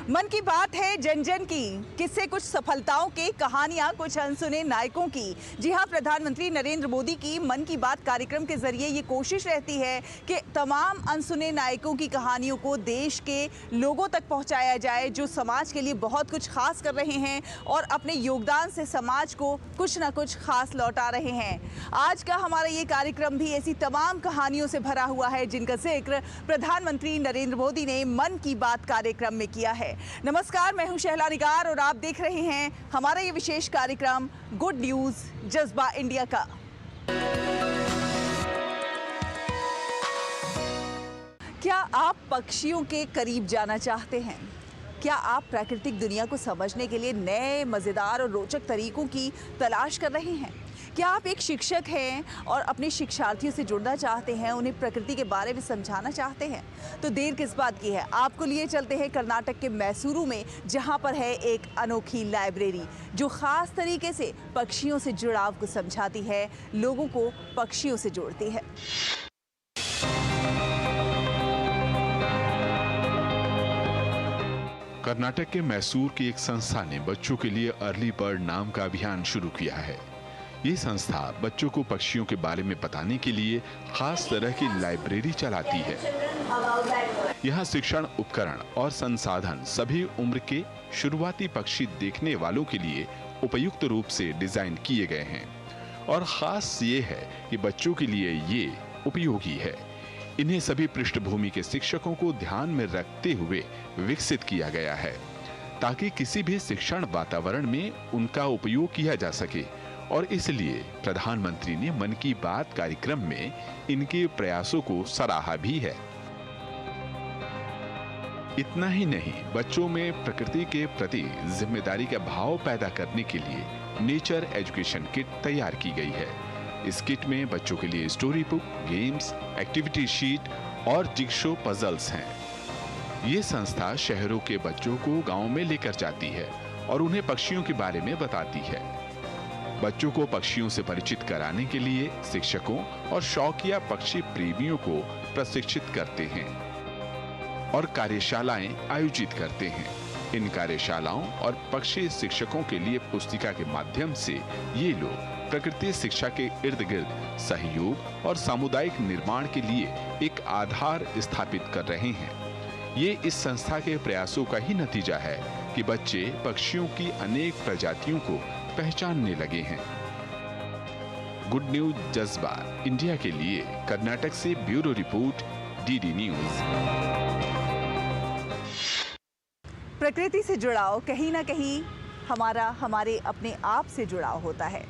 मन की बात है जन जन की, किससे कुछ सफलताओं के, कहानियां कुछ अनसुने नायकों की। जी हां, प्रधानमंत्री नरेंद्र मोदी की मन की बात कार्यक्रम के जरिए ये कोशिश रहती है कि तमाम अनसुने नायकों की कहानियों को देश के लोगों तक पहुंचाया जाए, जो समाज के लिए बहुत कुछ खास कर रहे हैं और अपने योगदान से समाज को कुछ ना कुछ खास लौटा रहे हैं। आज का हमारा ये कार्यक्रम भी ऐसी तमाम कहानियों से भरा हुआ है जिनका जिक्र प्रधानमंत्री नरेंद्र मोदी ने मन की बात कार्यक्रम में किया है। नमस्कार, मैं हूं शहला निगार और आप देख रहे हैं हमारा ये विशेष कार्यक्रम गुड न्यूज जज्बा इंडिया का। क्या आप पक्षियों के करीब जाना चाहते हैं? क्या आप प्राकृतिक दुनिया को समझने के लिए नए, मजेदार और रोचक तरीकों की तलाश कर रहे हैं? क्या आप एक शिक्षक हैं और अपने शिक्षार्थियों से जुड़ना चाहते हैं, उन्हें प्रकृति के बारे में समझाना चाहते हैं? तो देर किस बात की है, आपको लिए चलते हैं कर्नाटक के मैसूरू में, जहां पर है एक अनोखी लाइब्रेरी जो खास तरीके से पक्षियों से जुड़ाव को समझाती है, लोगों को पक्षियों से जोड़ती है। कर्नाटक के मैसूर की एक संस्था ने बच्चों के लिए अर्ली बर्ड नाम का अभियान शुरू किया है। ये संस्था बच्चों को पक्षियों के बारे में बताने के लिए खास तरह की लाइब्रेरी चलाती है। यहाँ शिक्षण उपकरण और संसाधन सभी उम्र के शुरुआती पक्षी देखने वालों के लिए उपयुक्त रूप से डिजाइन किए गए हैं और खास ये है कि बच्चों के लिए ये उपयोगी है। इन्हें सभी पृष्ठभूमि के शिक्षकों को ध्यान में रखते हुए विकसित किया गया है ताकि किसी भी शिक्षण वातावरण में उनका उपयोग किया जा सके, और इसलिए प्रधानमंत्री ने मन की बात कार्यक्रम में इनके प्रयासों को सराहा भी है। इतना ही नहीं, बच्चों में प्रकृति के प्रति जिम्मेदारी का भाव पैदा करने के लिए नेचर एजुकेशन किट तैयार की गई है। इस किट में बच्चों के लिए story book, games, activity sheet और जिगशो पजल्स हैं। ये संस्था शहरों के बच्चों को गांव में लेकर जाती है और उन्हें पक्षियों के बारे में बताती है। बच्चों को पक्षियों से परिचित कराने के लिए शिक्षकों और शौकिया पक्षी प्रेमियों को प्रशिक्षित करते हैं और कार्यशालाएं आयोजित करते हैं। इन कार्यशालाओं और पक्षी शिक्षकों के लिए पुस्तिका के माध्यम से ये लोग प्रकृति शिक्षा के इर्द गिर्द सहयोग और सामुदायिक निर्माण के लिए एक आधार स्थापित कर रहे हैं। ये इस संस्था के प्रयासों का ही नतीजा है कि बच्चे पक्षियों की अनेक प्रजातियों को पहचानने लगे हैं। गुड न्यूज जज्बा इंडिया के लिए कर्नाटक से ब्यूरो रिपोर्ट, डीडी न्यूज। प्रकृति से जुड़ाव कहीं ना कहीं हमारे अपने आप से जुड़ाव होता है।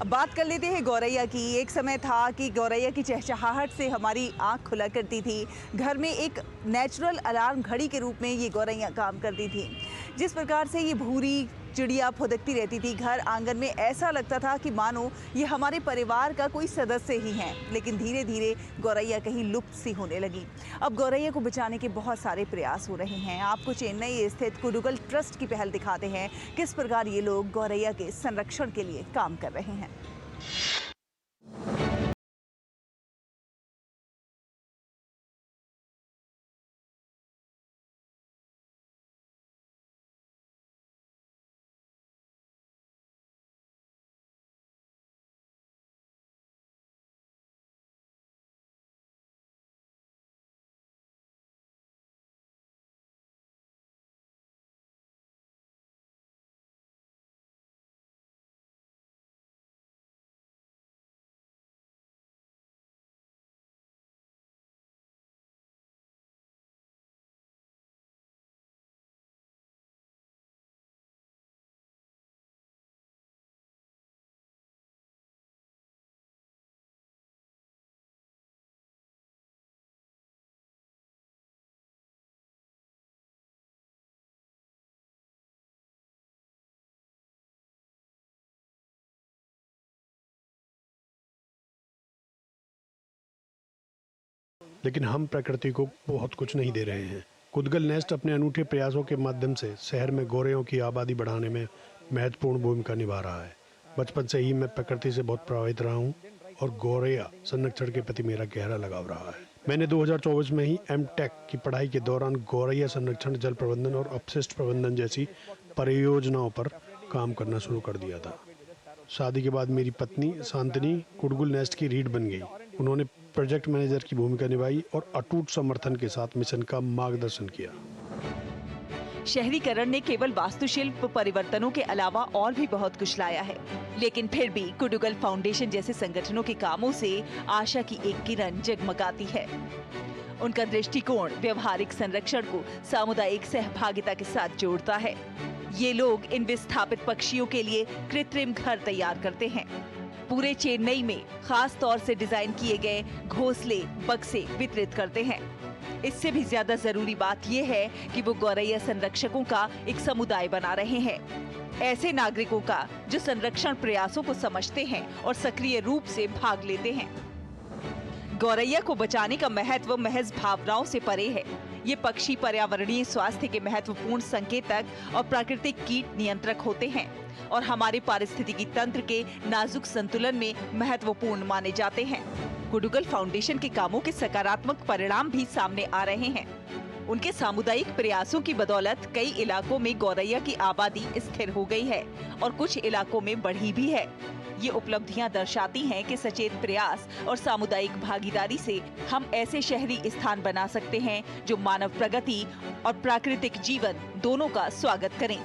अब बात कर लेते हैं गौरैया की। एक समय था कि गौरैया की चहचहाहट से हमारी आंख खुला करती थी। घर में एक नेचुरल अलार्म घड़ी के रूप में ये गौरैया काम करती थी। जिस प्रकार से ये भूरी चिड़िया फुदकती रहती थी घर आंगन में, ऐसा लगता था कि मानो ये हमारे परिवार का कोई सदस्य ही है। लेकिन धीरे धीरे गौरैया कहीं लुप्त सी होने लगी। अब गौरैया को बचाने के बहुत सारे प्रयास हो रहे हैं। आपको चेन्नई स्थित कुडुगल ट्रस्ट की पहल दिखाते हैं, किस प्रकार ये लोग गौरैया के संरक्षण के लिए काम कर रहे हैं। लेकिन हम प्रकृति को बहुत कुछ नहीं दे रहे हैं। कुडुगल नेस्ट अपने अनूठे प्रयासों के माध्यम से शहर में गौरैयों की आबादी बढ़ाने में महत्वपूर्ण भूमिका निभा रहा है। बचपन से ही मैं प्रकृति से बहुत प्रभावित रहा हूँ और गौरैया संरक्षण के प्रति मेरा गहरा लगाव रहा है। मैंने 2024 में ही M.Tech की पढ़ाई के दौरान गौरैया संरक्षण, जल प्रबंधन और अपशिष्ट प्रबंधन जैसी परियोजनाओं पर काम करना शुरू कर दिया था। शादी के बाद मेरी पत्नी शांतनी कुडगुल नेस्ट की रीड बन गई। उन्होंने प्रोजेक्ट मैनेजर की भूमिका निभाई और अटूट समर्थन के साथ मिशन का मार्गदर्शन किया। शहरीकरण ने केवल वास्तुशिल्प परिवर्तनों के अलावा और भी बहुत कुछ लाया है, लेकिन फिर भी कुडुगल फाउंडेशन जैसे संगठनों के कामों से आशा की एक किरण जगमगाती है। उनका दृष्टिकोण व्यवहारिक संरक्षण को सामुदायिक सहभागिता के साथ जोड़ता है। ये लोग इन विस्थापित पक्षियों के लिए कृत्रिम घर तैयार करते हैं। पूरे चेन्नई में खास तौर से डिजाइन किए गए घोंसले, बक्से वितरित करते हैं। इससे भी ज्यादा जरूरी बात यह है कि वो गौरैया संरक्षकों का एक समुदाय बना रहे हैं, ऐसे नागरिकों का जो संरक्षण प्रयासों को समझते हैं और सक्रिय रूप से भाग लेते हैं। गौरैया को बचाने का महत्व महज भावनाओं से परे है। ये पक्षी पर्यावरणीय स्वास्थ्य के महत्वपूर्ण संकेतक और प्राकृतिक कीट नियंत्रक होते हैं और हमारे पारिस्थितिकी तंत्र के नाजुक संतुलन में महत्वपूर्ण माने जाते हैं। कुडुगल फाउंडेशन के कामों के सकारात्मक परिणाम भी सामने आ रहे हैं। उनके सामुदायिक प्रयासों की बदौलत कई इलाकों में गौरैया की आबादी स्थिर हो गई है और कुछ इलाकों में बढ़ी भी है। ये उपलब्धियां दर्शाती हैं कि सचेत प्रयास और सामुदायिक भागीदारी से हम ऐसे शहरी स्थान बना सकते हैं जो मानव प्रगति और प्राकृतिक जीवन दोनों का स्वागत करें।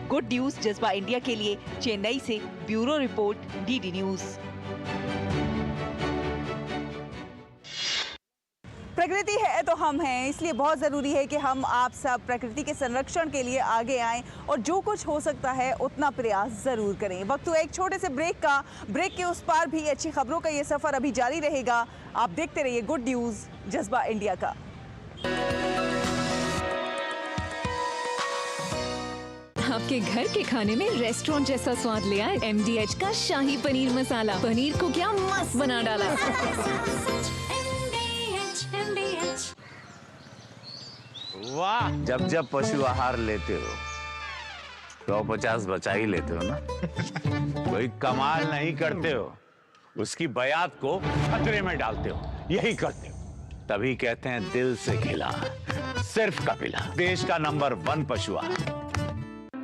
गुड न्यूज जज्बा इंडिया के लिए चेन्नई से ब्यूरो रिपोर्ट, डीडी न्यूज। प्रकृति है तो हम हैं, इसलिए बहुत ज़रूरी है कि हम आप सब प्रकृति के संरक्षण के लिए आगे आएं और जो कुछ हो सकता है उतना प्रयास ज़रूर करें। वक्त हुआ एक छोटे से ब्रेक का। ब्रेक के उस पार भी अच्छी खबरों का ये सफ़र अभी जारी रहेगा। आप देखते रहिए गुड न्यूज़ जज्बा इंडिया का। आपके घर के खाने में रेस्टोरेंट जैसा स्वाद ले आए MDH का शाही पनीर मसाला। पनीर को क्या मस्त बना डाला। वाह, जब जब पशु आहार लेते हो 150 बचा ही लेते हो ना। कोई कमाल नहीं करते हो, उसकी बयात को खतरे में डालते हो, यही करते हो। तभी कहते हैं दिल से खिला, सिर्फ कपिला, देश का नंबर 1 पशु आहार।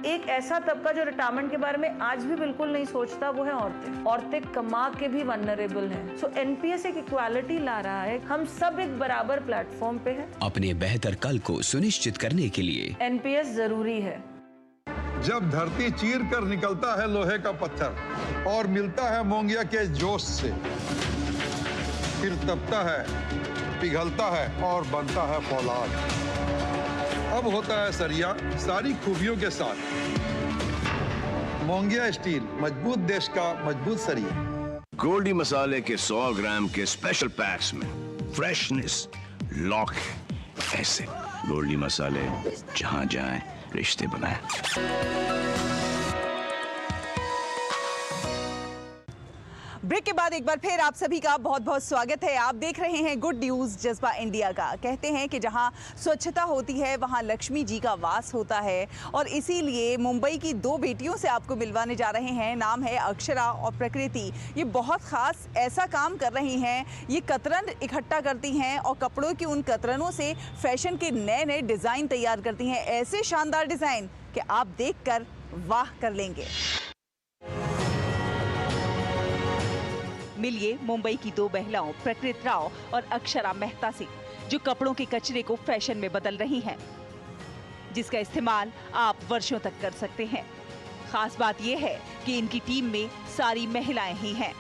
एक ऐसा तबका जो रिटायरमेंट के बारे में आज भी बिल्कुल नहीं सोचता, वो है औरतें। औरतें कमा के भी वल्नरेबल हैं। सो एनपीएस एक इक्वालिटी ला रहा है। हम सब एक बराबर प्लेटफॉर्म पे हैं। अपने बेहतर कल को सुनिश्चित करने के लिए एनपीएस जरूरी है। जब धरती चीर कर निकलता है लोहे का पत्थर और मिलता है मोंगिया के जोश से, फिर तपता है, पिघलता है और बनता है फौलाद। अब होता है सरिया सारी खूबियों के साथ। मोंगिया स्टील, मजबूत देश का मजबूत सरिया। गोल्डी मसाले के 100 ग्राम के स्पेशल पैक्स में फ्रेशनेस लॉक है। ऐसे गोल्डी मसाले जहां जाएं रिश्ते बनाएं। ब्रेक के बाद एक बार फिर आप सभी का बहुत बहुत स्वागत है। आप देख रहे हैं गुड न्यूज जज्बा इंडिया का। कहते हैं कि जहां स्वच्छता होती है वहां लक्ष्मी जी का वास होता है और इसीलिए मुंबई की 2 बेटियों से आपको मिलवाने जा रहे हैं। नाम है अक्षरा और प्रकृति। ये बहुत खास ऐसा काम कर रही हैं, ये कतरन इकट्ठा करती हैं और कपड़ों की उन कतरनों से फैशन के नए नए डिज़ाइन तैयार करती हैं। ऐसे शानदार डिज़ाइन कि आप देख कर वाह कर लेंगे। मिलिए मुंबई की 2 महिलाओं प्रकृति राव और अक्षरा मेहता से, जो कपड़ों के कचरे को फैशन में बदल रही हैं, जिसका इस्तेमाल आप वर्षों तक कर सकते हैं। खास बात यह है कि इनकी टीम में सारी महिलाएं ही हैं।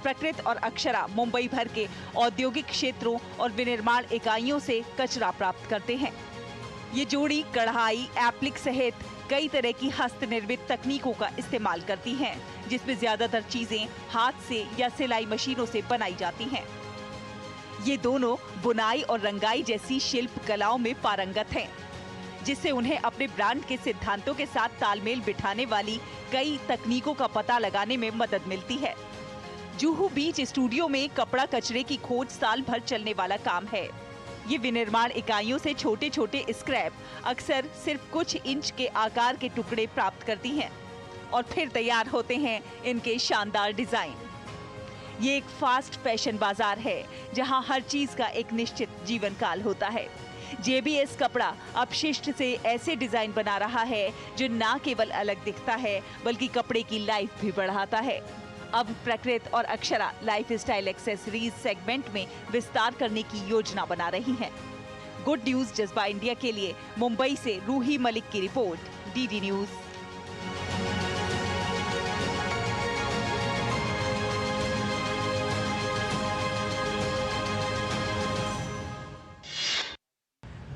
प्रकृति और अक्षरा मुंबई भर के औद्योगिक क्षेत्रों और विनिर्माण इकाइयों से कचरा प्राप्त करते हैं। ये जोड़ी कढ़ाई, एप्लिक सहित कई तरह की हस्त निर्मित तकनीकों का इस्तेमाल करती हैं, जिसमें ज्यादातर चीजें हाथ से या सिलाई मशीनों से बनाई जाती हैं। ये दोनों बुनाई और रंगाई जैसी शिल्प कलाओं में पारंगत हैं, जिससे उन्हें अपने ब्रांड के सिद्धांतों के साथ तालमेल बिठाने वाली कई तकनीकों का पता लगाने में मदद मिलती है। जुहू बीच स्टूडियो में कपड़ा कचरे की खोज साल भर चलने वाला काम है। ये विनिर्माण इकाइयों से छोटे छोटे स्क्रैप अक्सर सिर्फ कुछ इंच के आकार के टुकड़े प्राप्त करती हैं और फिर तैयार होते हैं इनके शानदार डिजाइन। ये एक फास्ट फैशन बाजार है जहां हर चीज का एक निश्चित जीवन काल होता है। JBS कपड़ा अपशिष्ट से ऐसे डिजाइन बना रहा है जो ना केवल अलग दिखता है बल्कि कपड़े की लाइफ भी बढ़ाता है। अब प्रकृति और अक्षरा लाइफस्टाइल एक्सेसरीज सेगमेंट में विस्तार करने की योजना बना रही हैं। गुड न्यूज जज्बा इंडिया के लिए मुंबई से रूही मलिक की रिपोर्ट, DD न्यूज।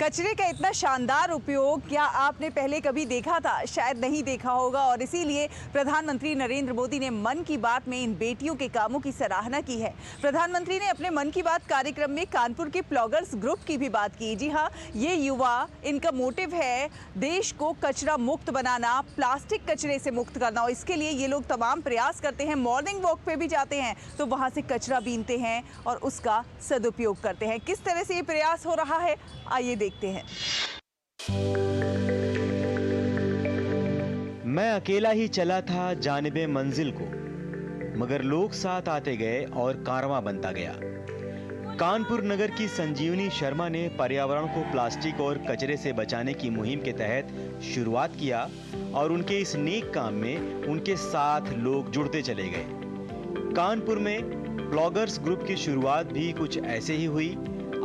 कचरे का इतना शानदार उपयोग क्या आपने पहले कभी देखा था? शायद नहीं देखा होगा और इसीलिए प्रधानमंत्री नरेंद्र मोदी ने मन की बात में इन बेटियों के कामों की सराहना की है। प्रधानमंत्री ने अपने मन की बात कार्यक्रम में कानपुर के प्लॉगर्स ग्रुप की भी बात की। जी हाँ, ये युवा, इनका मोटिव है देश को कचरा मुक्त बनाना, प्लास्टिक कचरे से मुक्त करना और इसके लिए ये लोग तमाम प्रयास करते हैं। मॉर्निंग वॉक पे भी जाते हैं तो वहाँ से कचरा बीनते हैं और उसका सदुपयोग करते हैं। किस तरह से ये प्रयास हो रहा है, आइए देखते हैं। मैं अकेला ही चला था जानिबे मंजिल को, मगर लोग साथ आते गए और कारवां बनता गया। कानपुर नगर की संजीवनी शर्मा ने पर्यावरण को प्लास्टिक और कचरे से बचाने की मुहिम के तहत शुरुआत किया और उनके इस नेक काम में उनके साथ लोग जुड़ते चले गए। कानपुर में ब्लॉगर्स ग्रुप की शुरुआत भी कुछ ऐसे ही हुई।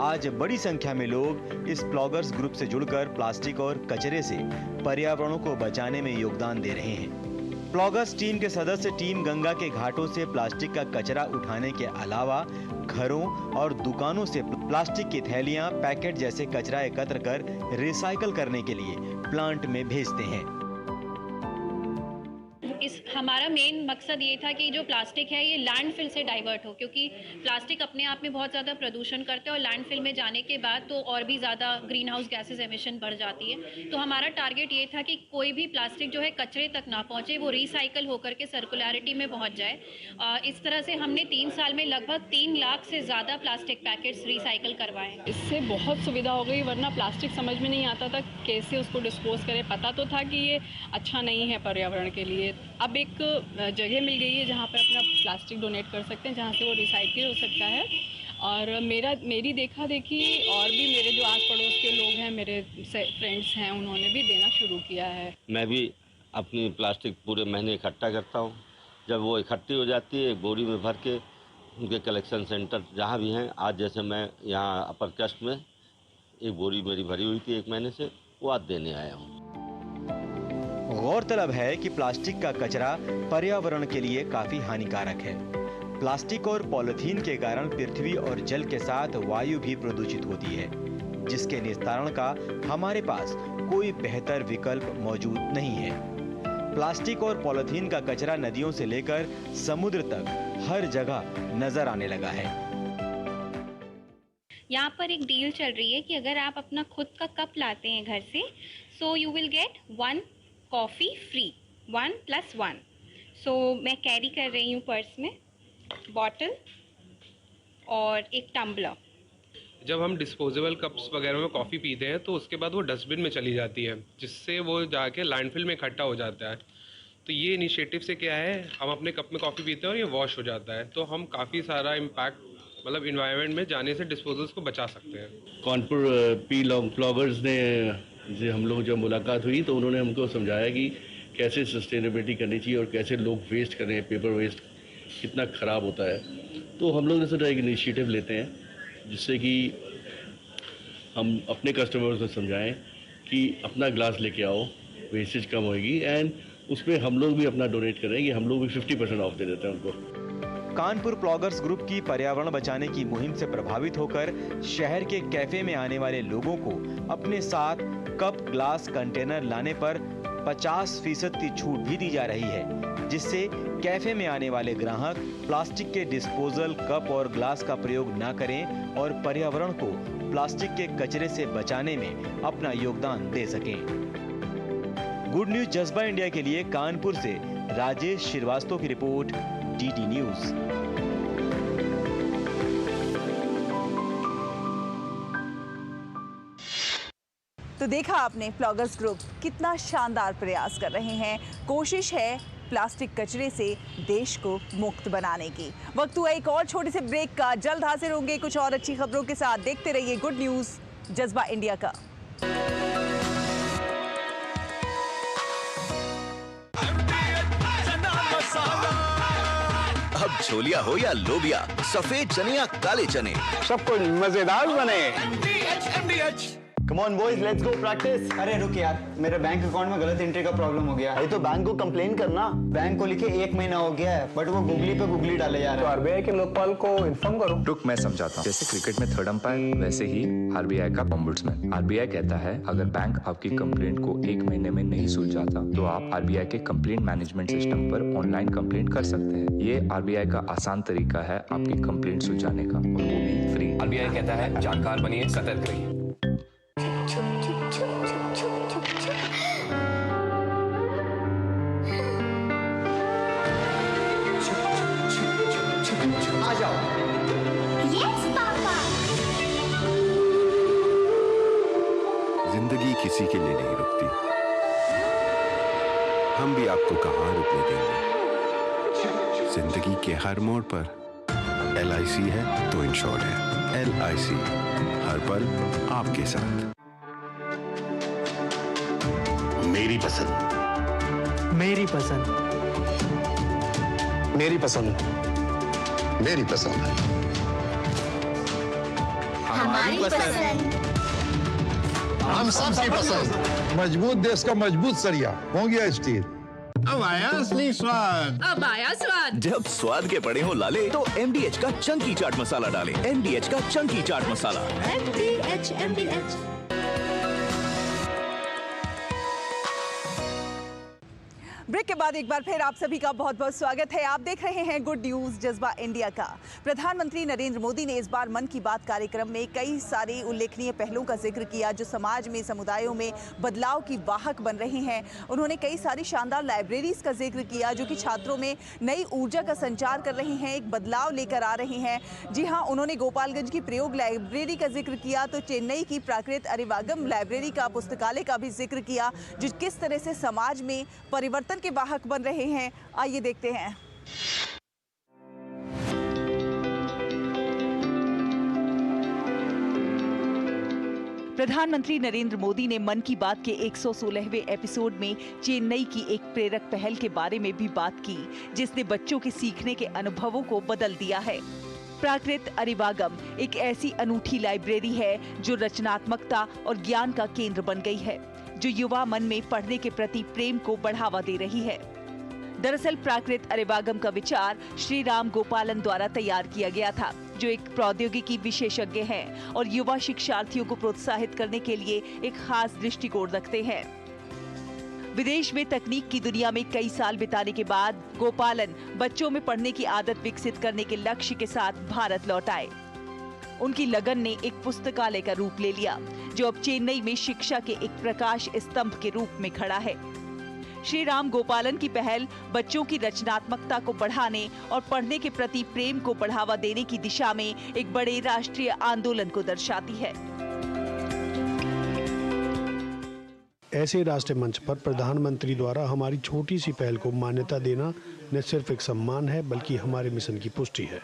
आज बड़ी संख्या में लोग इस ब्लॉगर्स ग्रुप से जुड़कर प्लास्टिक और कचरे से पर्यावरण को बचाने में योगदान दे रहे हैं। ब्लॉगर्स टीम के सदस्य टीम गंगा के घाटों से प्लास्टिक का कचरा उठाने के अलावा घरों और दुकानों से प्लास्टिक की थैलियां, पैकेट जैसे कचरा एकत्र कर रिसाइकल करने के लिए प्लांट में भेजते हैं। हमारा मेन मकसद ये था कि जो प्लास्टिक है ये लैंडफिल से डाइवर्ट हो, क्योंकि प्लास्टिक अपने आप में बहुत ज़्यादा प्रदूषण करते हैं और लैंडफिल में जाने के बाद तो और भी ज़्यादा ग्रीन हाउस गैसेज एमिशन बढ़ जाती है। तो हमारा टारगेट ये था कि कोई भी प्लास्टिक जो है कचरे तक ना पहुँचे, वो रिसाइकल होकर के सर्कुलरिटी में पहुँच जाए। इस तरह से हमने 3 साल में लगभग 3 लाख से ज़्यादा प्लास्टिक पैकेट्स रिसाइकिल करवाए। इससे बहुत सुविधा हो गई, वरना प्लास्टिक समझ में नहीं आता था कैसे उसको डिस्पोज करें। पता तो था कि ये अच्छा नहीं है पर्यावरण के लिए। अब एक जगह मिल गई है जहाँ पर अपना प्लास्टिक डोनेट कर सकते हैं, जहाँ से वो रिसाइकिल हो सकता है। और मेरी देखा देखी और भी मेरे जो आस पड़ोस के लोग हैं, मेरे फ्रेंड्स हैं, उन्होंने भी देना शुरू किया है। मैं भी अपनी प्लास्टिक पूरे महीने इकट्ठा करता हूँ। जब वो इकट्ठी हो जाती है बोरी में भर के उनके कलेक्शन सेंटर जहाँ भी हैं, आज जैसे मैं यहाँ अपर कस्ट में एक बोरी मेरी भरी हुई थी 1 महीने से, वो आज देने आया हूँ। गौरतलब है कि प्लास्टिक का कचरा पर्यावरण के लिए काफी हानिकारक है। प्लास्टिक और पॉलिथीन के कारण पृथ्वी और जल के साथ वायु भी प्रदूषित होती है, जिसके निस्तारण का हमारे पास कोई बेहतर विकल्प मौजूद नहीं है। प्लास्टिक और पॉलिथीन का कचरा नदियों से लेकर समुद्र तक हर जगह नजर आने लगा है। यहाँ पर एक डील चल रही है कि अगर आप अपना खुद का कप लाते हैं घर से, so you will get 1 coffee free, 1+1। सो मैं कैरी कर रही हूँ पर्स में बॉटल और एक टम्बलर। जब हम डिस्पोजेबल कप्स वगैरह में कॉफ़ी पीते हैं तो उसके बाद वो डस्टबिन में चली जाती है, जिससे वो जाके लैंडफिल में इकट्ठा हो जाता है। तो ये इनिशिएटिव से क्या है, हम अपने कप में कॉफ़ी पीते हैं और ये वॉश हो जाता है, तो हम काफ़ी सारा इम्पैक्ट मतलब इन्वायरमेंट में जाने से डिस्पोजल्स को बचा सकते हैं। कानपुर ब्लॉगर्स ने से हम लोग जब मुलाकात हुई तो उन्होंने हमको समझाया कि कैसे सस्टेनेबिलिटी करनी चाहिए और कैसे लोग वेस्ट कर रहे हैं, पेपर वेस्ट कितना ख़राब होता है। तो हम लोग ने सोचा एक इनिशिएटिव लेते हैं जिससे कि हम अपने कस्टमर्स को समझाएं कि अपना ग्लास लेके आओ, वेस्टेज कम होएगी, एंड उसमें हम लोग भी अपना डोनेट करेंगे। हम लोग भी 50% ऑफ दे देते हैं उनको। कानपुर ब्लॉगर्स ग्रुप की पर्यावरण बचाने की मुहिम से प्रभावित होकर शहर के कैफे में आने वाले लोगों को अपने साथ कप, ग्लास, कंटेनर लाने पर 50% की छूट भी दी जा रही है, जिससे कैफे में आने वाले ग्राहक प्लास्टिक के डिस्पोजल, कप और ग्लास का प्रयोग न करें और पर्यावरण को प्लास्टिक के कचरे से बचाने में अपना योगदान दे सकें। गुड न्यूज जज्बा इंडिया के लिए कानपुर से राजेश श्रीवास्तव की रिपोर्ट, DD न्यूज। तो देखा आपने, ब्लॉगर्स ग्रुप कितना शानदार प्रयास कर रहे हैं। कोशिश है प्लास्टिक कचरे से देश को मुक्त बनाने की। वक्त हुआ एक और छोटे से ब्रेक का। जल्द हाजिर होंगे कुछ और अच्छी खबरों के साथ। देखते रहिए गुड न्यूज जज्बा इंडिया का। अब छोलिया हो या लोबिया, सफेद चने या काले चने, सब कुछ मजेदार बने। Come on boys, let's go practice. अरे रुक यार, मेरे बैंक अकाउंट में गलत एंट्री का प्रॉब्लम हो गया। अरे तो बैंक को कंप्लेन करना। बैंक को लिखे 1 महीना हो गया है, बट वो गूगली पे गूगली डाले जा रहा है। तो आरबीआई के लोकपाल को इन्फॉर्म करो। रुक, मैं समझाता हूँ। जैसे क्रिकेट में थर्ड अंपायर, वैसे ही आरबीआई का ओम्बुड्समैन। आरबीआई कहता है अगर बैंक आपकी कंप्लेंट को 1 महीने में नहीं सुलझाता तो आप आरबीआई के कंप्लेंट मैनेजमेंट सिस्टम पर ऑनलाइन कंप्लेंट कर सकते हैं। ये आरबीआई का आसान तरीका है आपकी कंप्लेंट सुलझाने का, और वो भी फ्री। आरबीआई कहता है जानकार बनिए, सतर्क रहिए। आ जाओ। Yes papa. जिंदगी किसी के लिए नहीं रुकती, हम भी आपको कहाँ रुकने देंगे। जिंदगी के हर मोड़ पर LIC है तो इंश्योर्ड है। LIC, हर पल आपके साथ। मेरी पसंद, मेरी पसंद, मेरी पसंद, मेरी पसंद, हमारी पसंद, हम सबकी पसंद। मजबूत देश का मजबूत सरिया मोंगिया स्टील। अब आया असली स्वाद। अब आया स्वाद। जब स्वाद के पड़े हो लाले तो MDH का चंकी चाट मसाला डालें। MDH का चंकी चाट मसाला। MDH। ब्रेक के बाद एक बार फिर आप सभी का बहुत बहुत स्वागत है। आप देख रहे हैं गुड न्यूज जज्बा इंडिया का। प्रधानमंत्री नरेंद्र मोदी ने इस बार मन की बात कार्यक्रम में कई सारे उल्लेखनीय पहलों का जिक्र किया जो समाज में, समुदायों में बदलाव की वाहक बन रहे हैं। उन्होंने कई सारी शानदार लाइब्रेरीज का जिक्र किया जो कि छात्रों में नई ऊर्जा का संचार कर रही हैं, एक बदलाव लेकर आ रही हैं। जी हाँ, उन्होंने गोपालगंज की प्रयोग लाइब्रेरी का जिक्र किया तो चेन्नई की प्राकृत अरिवागम लाइब्रेरी का, पुस्तकालय का भी जिक्र किया जो किस तरह से समाज में परिवर्तन के वाहक बन रहे हैं। आइए देखते हैं। प्रधानमंत्री नरेंद्र मोदी ने मन की बात के 116वें एपिसोड में चेन्नई की एक प्रेरक पहल के बारे में भी बात की जिसने बच्चों के सीखने के अनुभवों को बदल दिया है। प्राकृत अरिवागम एक ऐसी अनूठी लाइब्रेरी है जो रचनात्मकता और ज्ञान का केंद्र बन गई है, जो युवा मन में पढ़ने के प्रति प्रेम को बढ़ावा दे रही है। दरअसल प्राकृत अरिवागम का विचार श्री राम गोपालन द्वारा तैयार किया गया था, जो एक प्रौद्योगिकी विशेषज्ञ हैं और युवा शिक्षार्थियों को प्रोत्साहित करने के लिए एक खास दृष्टिकोण रखते हैं। विदेश में तकनीक की दुनिया में कई साल बिताने के बाद गोपालन बच्चों में पढ़ने की आदत विकसित करने के लक्ष्य के साथ भारत लौट आए। उनकी लगन ने एक पुस्तकालय का रूप ले लिया जो अब चेन्नई में शिक्षा के एक प्रकाश स्तंभ के रूप में खड़ा है। श्री राम गोपालन की पहल बच्चों की रचनात्मकता को बढ़ाने और पढ़ने के प्रति प्रेम को बढ़ावा देने की दिशा में एक बड़े राष्ट्रीय आंदोलन को दर्शाती है। ऐसे राष्ट्रीय मंच पर प्रधानमंत्री द्वारा हमारी छोटी सी पहल को मान्यता देना न सिर्फ एक सम्मान है बल्कि हमारे मिशन की पुष्टि है।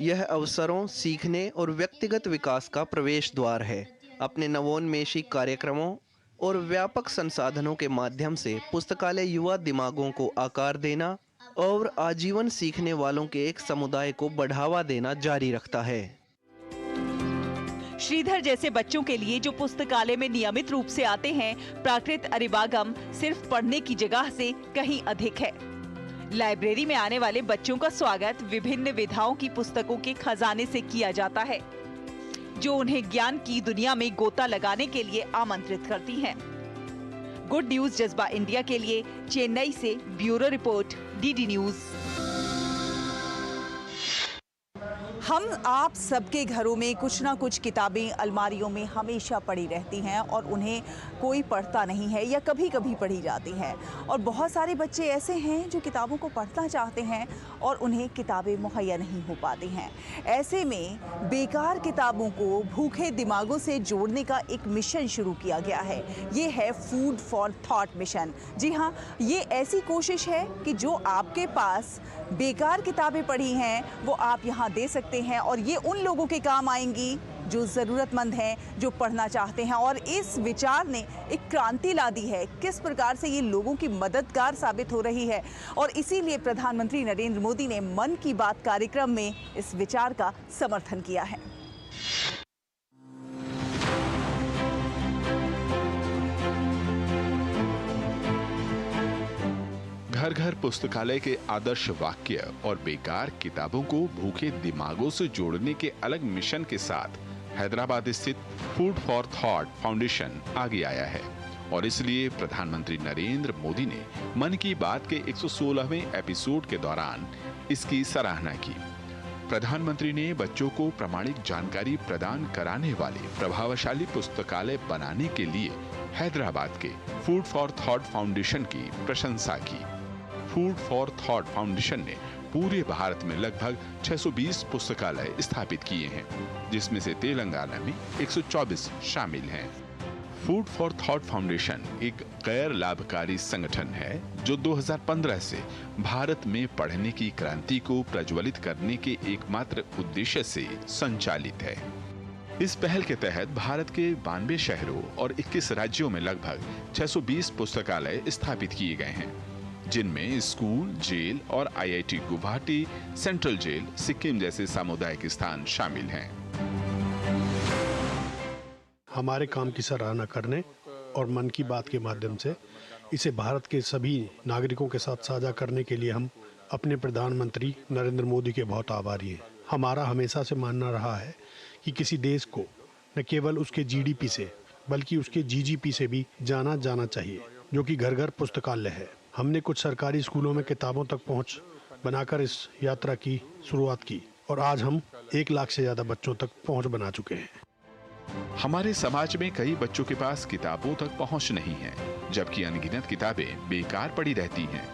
यह अवसरों, सीखने और व्यक्तिगत विकास का प्रवेश द्वार है। अपने नवोन्मेषी कार्यक्रमों और व्यापक संसाधनों के माध्यम से पुस्तकालय युवा दिमागों को आकार देना और आजीवन सीखने वालों के एक समुदाय को बढ़ावा देना जारी रखता है। श्रीधर जैसे बच्चों के लिए जो पुस्तकालय में नियमित रूप से आते हैं, प्राकृत अरिवागम सिर्फ पढ़ने की जगह से कहीं अधिक है। लाइब्रेरी में आने वाले बच्चों का स्वागत विभिन्न विधाओं की पुस्तकों के खजाने से किया जाता है जो उन्हें ज्ञान की दुनिया में गोता लगाने के लिए आमंत्रित करती हैं। गुड न्यूज जज्बा इंडिया के लिए चेन्नई से ब्यूरो रिपोर्ट, DD न्यूज। हम आप सबके घरों में कुछ ना कुछ किताबें अलमारियों में हमेशा पड़ी रहती हैं और उन्हें कोई पढ़ता नहीं है या कभी कभी पढ़ी जाती हैं। और बहुत सारे बच्चे ऐसे हैं जो किताबों को पढ़ना चाहते हैं और उन्हें किताबें मुहैया नहीं हो पाती हैं। ऐसे में बेकार किताबों को भूखे दिमागों से जोड़ने का एक मिशन शुरू किया गया है। ये है फूड फॉर थॉट मिशन। जी हाँ, ये ऐसी कोशिश है कि जो आपके पास बेकार किताबें पड़ी हैं वो आप यहाँ दे सकते हैं और ये उन लोगों के काम आएंगी जो ज़रूरतमंद हैं, जो पढ़ना चाहते हैं। और इस विचार ने एक क्रांति ला दी है। किस प्रकार से ये लोगों की मददगार साबित हो रही है और इसीलिए प्रधानमंत्री नरेंद्र मोदी ने मन की बात कार्यक्रम में इस विचार का समर्थन किया है। घर घर पुस्तकालय के आदर्श वाक्य और बेकार किताबों को भूखे दिमागों से जोड़ने के अलग मिशन के साथ हैदराबाद स्थित फूड फॉर थॉट फाउंडेशन आगे आया है और इसलिए प्रधानमंत्री नरेंद्र मोदी ने मन की बात के 116वें एपिसोड के दौरान इसकी सराहना की। प्रधानमंत्री ने बच्चों को प्रामाणिक जानकारी प्रदान कराने वाले प्रभावशाली पुस्तकालय बनाने के लिए हैदराबाद के फूड फॉर थॉट फाउंडेशन की प्रशंसा की। फूड फॉर थॉट फाउंडेशन ने पूरे भारत में लगभग 620 पुस्तकालय स्थापित किए हैं, जिसमें से तेलंगाना में 124 शामिल हैं। फूड फॉर थॉट फाउंडेशन एक गैर लाभकारी संगठन है जो 2015 से भारत में पढ़ने की क्रांति को प्रज्वलित करने के एकमात्र उद्देश्य से संचालित है। इस पहल के तहत भारत के 92 शहरों और 21 राज्यों में लगभग 620 पुस्तकालय स्थापित किए गए हैं, जिनमें स्कूल, जेल और IIT Guwahati, central jail, Sikkim जैसे सामुदायिक स्थान शामिल हैं। हमारे काम की सराहना करने और मन की बात के माध्यम से इसे भारत के सभी नागरिकों के साथ साझा करने के लिए हम अपने प्रधानमंत्री नरेंद्र मोदी के बहुत आभारी हैं। हमारा हमेशा से मानना रहा है कि किसी देश को न केवल उसके GDP से बल्कि उसके GGP से भी जाना जाना चाहिए, जो कि घर घर पुस्तकालय है। हमने कुछ सरकारी स्कूलों में किताबों तक पहुंच बनाकर इस यात्रा की शुरुआत की और आज हम 1 लाख से ज्यादा बच्चों तक पहुंच बना चुके हैं। हमारे समाज में कई बच्चों के पास किताबों तक पहुंच नहीं है, जबकि अनगिनत किताबें बेकार पड़ी रहती हैं।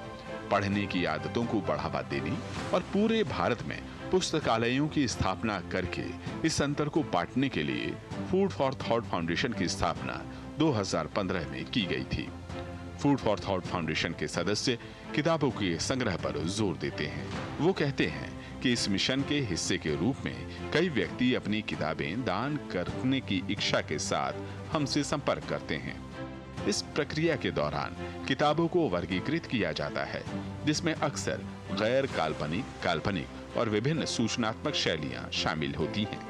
पढ़ने की आदतों को बढ़ावा देने और पूरे भारत में पुस्तकालयों की स्थापना करके इस अंतर को पाटने के लिए फूड फॉर थॉट फाउंडेशन की स्थापना 2015 में की गई थी। फूड फॉर थॉट फाउंडेशन के सदस्य किताबों के संग्रह पर जोर देते हैं। वो कहते हैं कि इस मिशन के हिस्से के रूप में कई व्यक्ति अपनी किताबें दान करने की इच्छा के साथ हमसे संपर्क करते हैं। इस प्रक्रिया के दौरान किताबों को वर्गीकृत किया जाता है, जिसमें अक्सर गैर काल्पनिक, काल्पनिक और विभिन्न सूचनात्मक शैलियां शामिल होती हैं।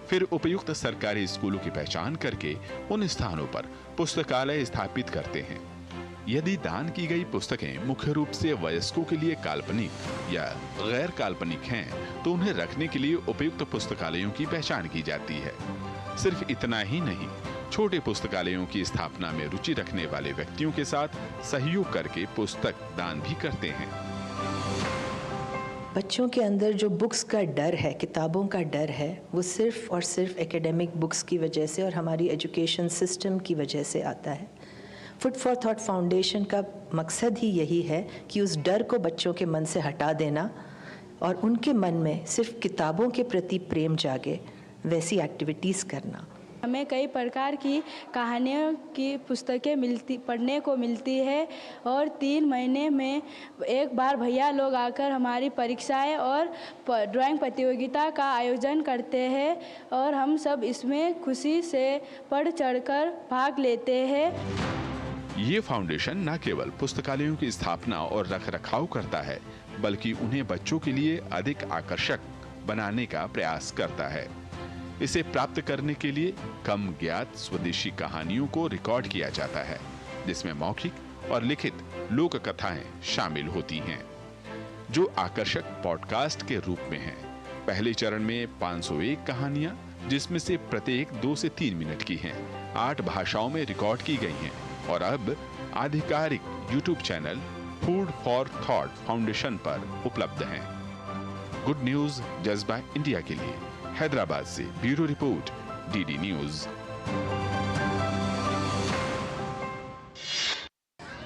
फिर उपयुक्त सरकारी स्कूलों की पहचान करके उन स्थानों पर पुस्तकालय स्थापित करते हैं। यदि दान की गई पुस्तकें मुख्य रूप से वयस्कों के लिए काल्पनिक या गैर काल्पनिक हैं, तो उन्हें रखने के लिए उपयुक्त पुस्तकालयों की पहचान की जाती है। सिर्फ इतना ही नहीं, छोटे पुस्तकालयों की स्थापना में रुचि रखने वाले व्यक्तियों के साथ सहयोग करके पुस्तक दान भी करते हैं। बच्चों के अंदर जो बुक्स का डर है, किताबों का डर है, वो सिर्फ और सिर्फ एकेडमिक बुक्स की वजह से और हमारी एजुकेशन सिस्टम की वजह से आता है। फूड फॉर थॉट फाउंडेशन का मकसद ही यही है कि उस डर को बच्चों के मन से हटा देना और उनके मन में सिर्फ किताबों के प्रति प्रेम जागे, वैसी एक्टिविटीज़ करना। हमें कई प्रकार की कहानियों की पुस्तकें पढ़ने को मिलती है और 3 महीने में एक बार भैया लोग आकर हमारी परीक्षाएं और ड्राइंग प्रतियोगिता का आयोजन करते हैं और हम सब इसमें खुशी से बढ़ चढ़कर भाग लेते हैं। ये फाउंडेशन न केवल पुस्तकालयों की स्थापना और रखरखाव करता है, बल्कि उन्हें बच्चों के लिए अधिक आकर्षक बनाने का प्रयास करता है। इसे प्राप्त करने के लिए कम ज्ञात स्वदेशी कहानियों को रिकॉर्ड किया जाता है, जिसमें मौखिक और लिखित लोक कथाएं शामिल होती हैं, जो आकर्षक पॉडकास्ट के रूप में हैं। पहले चरण में 501 कहानियां, जिसमें से प्रत्येक 2 से 3 मिनट की हैं, 8 भाषाओं में रिकॉर्ड की गई हैं और अब आधिकारिक YouTube channel food for thought foundation पर उपलब्ध हैं। गुड न्यूज जज्बा इंडिया के लिए। हैदराबाद से ब्यूरो रिपोर्ट, डीडी न्यूज।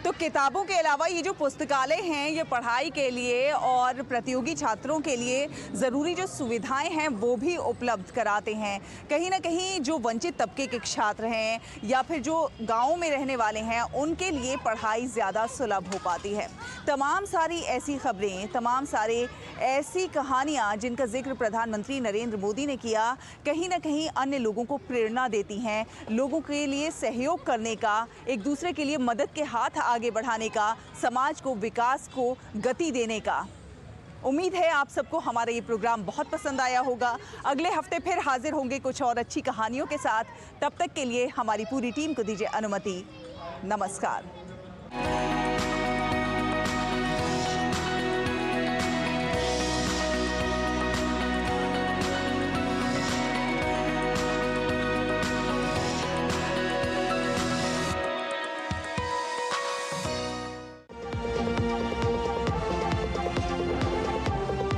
तो किताबों के अलावा ये जो पुस्तकालय हैं ये पढ़ाई के लिए और प्रतियोगी छात्रों के लिए ज़रूरी जो सुविधाएं हैं वो भी उपलब्ध कराते हैं। कहीं ना कहीं जो वंचित तबके के छात्र हैं या फिर जो गाँव में रहने वाले हैं उनके लिए पढ़ाई ज़्यादा सुलभ हो पाती है। तमाम सारी ऐसी खबरें, तमाम सारे ऐसी कहानियाँ जिनका जिक्र प्रधानमंत्री नरेंद्र मोदी ने किया, कहीं ना कहीं अन्य लोगों को प्रेरणा देती हैं, लोगों के लिए सहयोग करने का, एक दूसरे के लिए मदद के हाथ आगे बढ़ाने का, समाज को, विकास को गति देने का। उम्मीद है आप सबको हमारा ये प्रोग्राम बहुत पसंद आया होगा। अगले हफ्ते फिर हाजिर होंगे कुछ और अच्छी कहानियों के साथ। तब तक के लिए हमारी पूरी टीम को दीजिए अनुमति। नमस्कार।